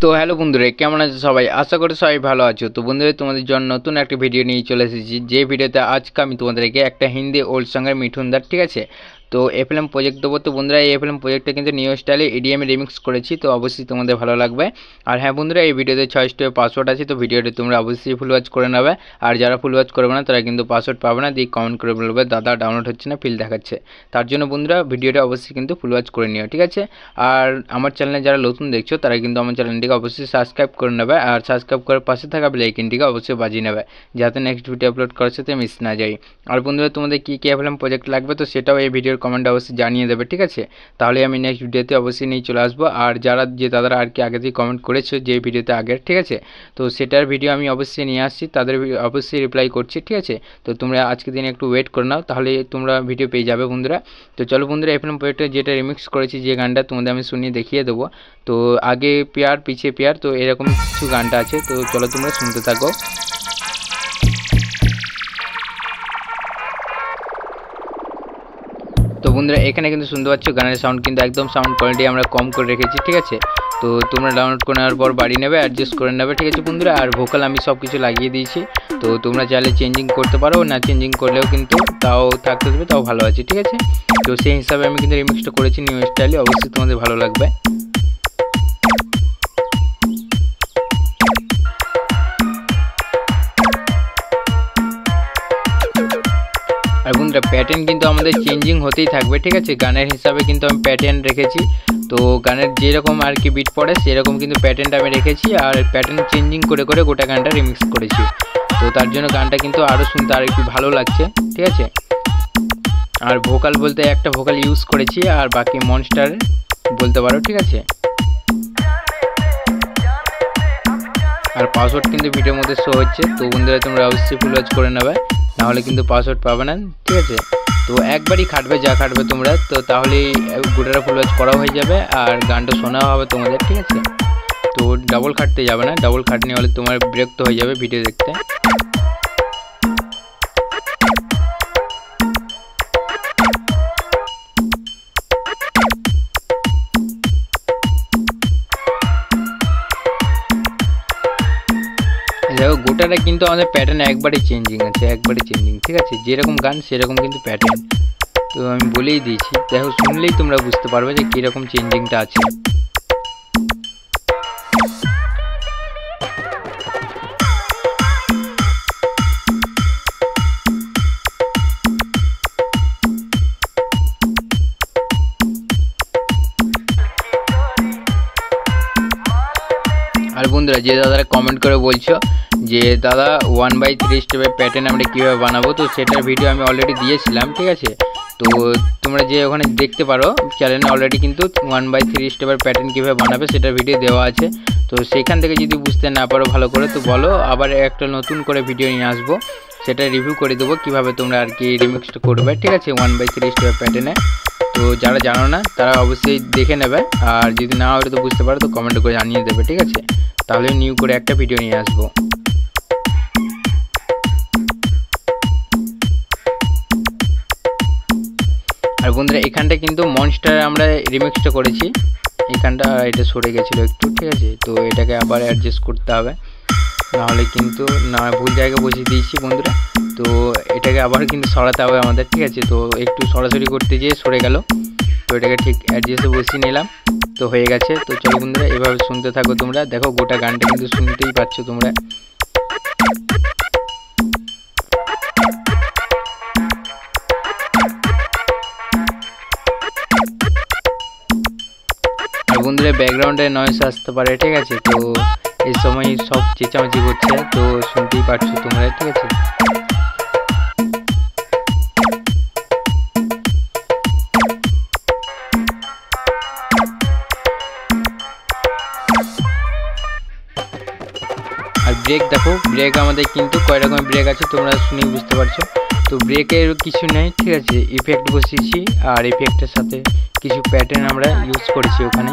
তো হ্যালো বন্ধুরা, কেমন আছো সবাই? আশা করি সবাই ভালো আছো। তো বন্ধুরা, তোমাদের জন্য নতুন একটা ভিডিও নিয়ে চলে এসেছি। যে ভিডিওতে আজকে আমি তোমাদেরকে একটা হিন্দি ওল্ড সঙ্গের মিঠুনদার, ঠিক আছে, তো এফএলএম প্রজেক্ট দেবো। তো বন্ধুরা, এই এফএলএম প্রজেক্টটা কিন্তু নিউ স্টাইলে ইডিএমে রিমিক্স করেছি, তো অবশ্যই তোমাদের ভালো লাগবে। আর হ্যাঁ বন্ধুরা, এই ভিডিওতে 6 স্টেপের পাসওয়ার্ড আছে, তো ভিডিওটা তোমরা অবশ্যই ফুল ওয়াচ করে নেবে। আর যারা ফুল ওয়াচ করবে না তারা কিন্তু পাসওয়ার্ড পাবে না, দিয়ে কমেন্ট করে বলবে দাদা ডাউনলোড হচ্ছে না, ফিল দেখাচ্ছে। তার জন্য বন্ধুরা ভিডিওটা অবশ্যই কিন্তু ফুল ওয়াচ করে নিও, ঠিক আছে। আর আমার চ্যানেলে যারা নতুন দেখছো তারা কিন্তু আমার চ্যানেলটিকে অবশ্যই সাবস্ক্রাইব করে নেবে, আর সাবস্ক্রাইব করার পাশে থাকা বেল আইকনটিকে অবশ্যই বাজিয়ে নেবে, যাতে নেক্সট ভিডিও আপলোড করার সাথে মিস না যায়। আর বন্ধুরা, তোমাদের কী কী এফএলএম প্রজেক্ট লাগবে তো সেটাও এই ভিডিওর কমেন্টে অবশ্যই জানিয়ে দেবে, ঠিক আছে। তাহলে আমি নেক্সট ভিডিওতে অবশ্যই নিয়ে চলে আসবো। আর যে দাদারা আর কি আগে থেকে কমেন্ট করেছো যে ভিডিওতে আগের, ঠিক আছে, তো সেটার ভিডিও আমি অবশ্যই নিয়ে আসছি, তাদের অবশ্যই রিপ্লাই করছি, ঠিক আছে। তো তোমরা আজকে দিনে একটু ওয়েট করে নাও, তাহলে তোমরা ভিডিও পেয়ে যাবে বন্ধুরা। তো চলো বন্ধুরা, এফএলএম প্রজেক্টে যেটা রিমিক্স করেছি যে গানটা তোমাদের আমি শুনিয়ে দেখিয়ে দেবো। তো আগে পেয়ার পিছে পেয়ার, তো এরকম কিছু গানটা আছে, তো চলো তোমরা শুনতে থাকো। তো বন্ধুরা, এখানে কিন্তু শুনতে পাচ্ছ গানের সাউন্ড কিন্তু একদম সাউন্ড কোয়ালিটি আমরা কম করে রেখেছি, ঠিক আছে। তো তোমরা ডাউনলোড করে নেওয়ার পর বাড়ি নেবে, অ্যাডজাস্ট করে নেবে, ঠিক আছে বন্ধুরা। আর ভোকাল আমি সব কিছু লাগিয়ে দিয়েছি, তো তোমরা চাইলে চেঞ্জিং করতে পারো, না চেঞ্জিং করলেও কিন্তু তাও থাকতে দেবে, তাও ভালো আছে, ঠিক আছে। তো সেই হিসাবে আমি কিন্তু রিমিক্সটা করেছি নিউ স্টাইলে, অবশ্যই তোমাদের ভালো লাগবে। আর বন্ধুরা, প্যাটার্ন কিন্তু আমাদের চেঞ্জিং হতেই থাকবে, ঠিক আছে। গানের হিসাবে কিন্তু আমি প্যাটার্ন রেখেছি, তো গানের যেরকম আর কি বিট পড়ে সেরকম কিন্তু প্যাটার্নটা আমি রেখেছি, আর প্যাটার্ন চেঞ্জিং করে করে গোটা গানটা রিমিক্স করেছি। তো তার জন্য গানটা কিন্তু আরও শুনতে আর একটু ভালো লাগছে, ঠিক আছে। আর ভোকাল বলতে একটা ভোকাল ইউজ করেছি, আর বাকি মনস্টার বলতে পারো, ঠিক আছে। আর পাসওয়ার্ড কিন্তু ভিডিওর মধ্যে শো হচ্ছে, তো বন্ধুরা তোমরা অবশ্যই ফুল ওয়াচ করে নেবে, নাহলে কিন্তু পাসওয়ার্ড পাবে না, ঠিক আছে। তো একবারই খাটবে যা খাটবে তোমরা, তো তাহলেই গোটাটা ফুল ওয়াচ করা হয়ে যাবে, আর গানটা শোনাও হবে তোমাদের, ঠিক আছে। তো ডাবল খাটতে যাবে না, ডাবল খাটনি হলে তোমার বিরক্ত হয়ে যাবে ভিডিও দেখতে। দেখো, গোটাটা কিন্তু আমাদের প্যাটার্ন একবারে চেঞ্জিং আছে, একবারে চেঞ্জিং, ঠিক আছে। যেরকম গান সেরকম কিন্তু প্যাটার্ন, তো আমি বলেই দিয়েছি। দেখো, শুনলেই তোমরা বুঝতে পারবে যে কীরকম চেঞ্জিংটা আছে। আর বন্ধুরা, যে দাদারা কমেন্ট করে বলছো যে দাদা 1/3 স্টেপের প্যাটার্ন আমরা কীভাবে বানাবো, তো সেটার ভিডিও আমি অলরেডি দিয়েছিলাম, ঠিক আছে। তো তোমরা যে ওখানে দেখতে পারো চ্যানেলে অলরেডি কিন্তু 1/3 স্টেপের প্যাটার্ন কীভাবে বানাবে সেটার ভিডিও দেওয়া আছে। তো সেখান থেকে যদি বুঝতে না পারো ভালো করে, তো বলো, আবার একটা নতুন করে ভিডিও নিয়ে আসবো, সেটা রিভিউ করে দেবো কীভাবে তোমরা আর কি রিমিক্সটা করবে, ঠিক আছে, 1/3 স্টেপের প্যাটার্নে। তো যারা জানো না তারা অবশ্যই দেখে নেবে, আর যদি না হলে তো বুঝতে পারো তো কমেন্ট করে জানিয়ে দেবে, ঠিক আছে। তাহলে নিউ করে একটা ভিডিও নিয়ে আসবো। আর বন্ধুরা, এখানটা কিন্তু মনস্টার আমরা রিমিক্সটা করেছি, এখানটা এটা সরে গেছিলো একটু, ঠিক আছে। তো এটাকে আবার অ্যাডজাস্ট করতে হবে, নাহলে কিন্তু না ভুল জায়গায় বসিয়ে দিয়েছি বন্ধুরা। তো এটাকে আবার কিন্তু সরাতে হবে আমাদের, ঠিক আছে। তো একটু সরাসরি করতে গিয়ে সরে গেল, তো এটাকে ঠিক অ্যাডজাস্টে বসিয়ে নিলাম, তো হয়ে গেছে। তো চলো বন্ধুরা, এভাবে শুনতে থাকো তোমরা। দেখো, গোটা গানটা কিন্তু শুনতেই পাচ্ছ তোমরা। আর বন্ধুরা, ব্যাকগ্রাউন্ডে নয়েজ আসতে পারে, ঠিক আছে। তো এই সময় সব চেঁচামেচি করছে, তো শুনতেই পারছো তোমরা, ঠিক আছে। আর ব্রেক দেখো, ব্রেক আমাদের কিন্তু কয় রকমের ব্রেক আছে তোমরা শুনেই বুঝতে পারছো। তো ব্রেকের কিছু নেই, ঠিক আছে, ইফেক্ট বসিয়েছি, আর ইফেক্টের সাথে কিছু প্যাটার্ন আমরা ইউজ করেছি ওখানে।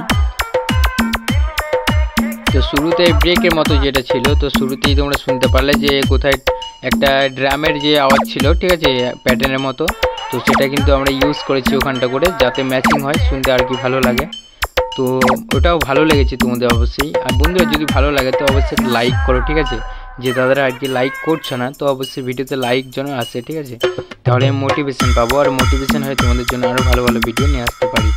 তো শুরুতে ব্রেকের মতো যেটা ছিল, তো শুরুতেই তোমরা শুনতে পারলে যে কোথায় একটা ড্রামের যে আওয়াজ ছিল, ঠিক আছে, প্যাটার্নের মতো, তো সেটা কিন্তু আমরা ইউজ করেছি ওখানটা করে, যাতে ম্যাচিং হয়, শুনতে আর কি ভালো লাগে। তো ওটাও ভালো লেগেছে তোমাদের অবশ্যই। আর বন্ধুরা যদি ভালো লাগে তো অবশ্যই লাইক করো, ঠিক আছে। যে দাদারা আর কি লাইক করছো না, তো অবশ্যই ভিডিওতে লাইক যেন আসে, ঠিক আছে। তাহলে আমি মোটিভেশন পাবো, আর মোটিভেশন হয়ে তোমাদের জন্য আরও ভালো ভালো ভিডিও নিয়ে আসতে পারি।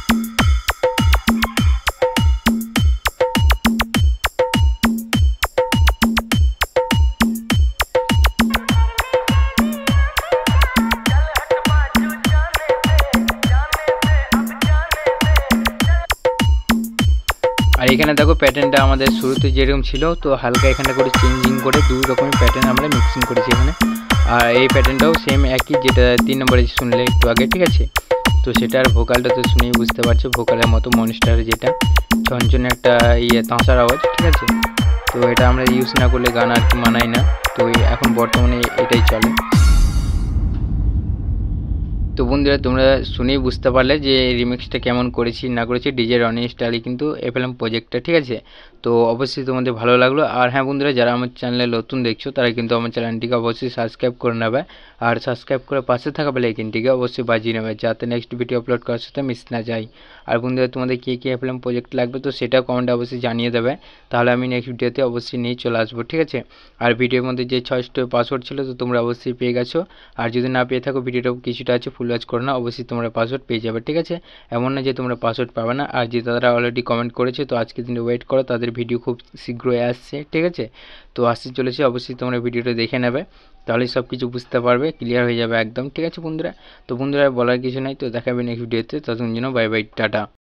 আর এখানে দেখো প্যাটার্নটা আমাদের শুরুতে যেরকম ছিল, তো হালকা এখানটা করে চেঞ্জিং করে দুই রকমের প্যাটার্ন আমরা মিক্সিং করেছি এখানে। আর এই প্যাটার্নটাও সেম একই, যেটা 3 নম্বরে শুনলে একটু আগে, ঠিক আছে। তো সেটার ভোকালটা তো শুনেই বুঝতে পারছো, ভোকালের মতো মনস্টার যেটা ঝনঝনে একটা তাঁসার আওয়াজ, ঠিক আছে। তো এটা আমরা ইউজ না করলে গান আর কি মানায় না, তো এখন বর্তমানে এটাই চলে। তো বন্ধুরা তোমরা শুনেই বুঝতে পারলে যে রিমিক্সটা কেমন করেছি না করেছি, ডিজে রনি স্টাইলে কিন্তু এফএলএম প্রজেক্টটা, ঠিক আছে। তো অবশ্যই তোমাদের ভালো লাগলো। আর হ্যাঁ বন্ধুরা, যারা আমার চ্যানেলে নতুন দেখছো তারা কিন্তু আমার চ্যানেলটিকে অবশ্যই সাবস্ক্রাইব করে নেবে, আর সাবস্ক্রাইব করে পাশে থাকা বেল আইকনটিকে অবশ্যই বাজিয়ে নেবে, যাতে নেক্সট ভিডিও আপলোড করার সাথে মিস না যায়। আর বন্ধুরা তোমাদের কী কী এফএলএম প্রজেক্ট লাগবে তো সেটাও কমেন্টে অবশ্যই জানিয়ে দেবে, তাহলে আমি নেক্সট ভিডিওতে অবশ্যই নিয়ে চলে আসবো, ঠিক আছে। আর ভিডিওর মধ্যে যে 6টা পাসওয়ার্ড ছিল তো তোমরা অবশ্যই পেয়ে গেছো, আর যদি না পেয়ে থাকো ভিডিওটা কিছুটা আছে ফুল ওয়াচ করো না, অবশ্যই তোমরা পাসওয়ার্ড পেয়ে যাবে, ঠিক আছে। এমন না যে তোমরা পাসওয়ার্ড পাবে না। আর যে তারা অলরেডি কমেন্ট করেছে তো আজকের দিনে ওয়েট করো, তাদের ভিডিও খুব শীঘ্রই আসছে, ঠিক আছে। তো আসতে চলেছে, অবশ্যই তোমরা ভিডিওটা দেখে নেবে, তাহলে সব কিছু বুঝতে পারবে, ক্লিয়ার হয়ে যাবে একদম, ঠিক আছে বন্ধুরা। তো বন্ধুরা বলার কিছু নাই, তো দেখাবে নেক্সট ভিডিওতে, ততক্ষণ জন্য বাই বাই, টাটা।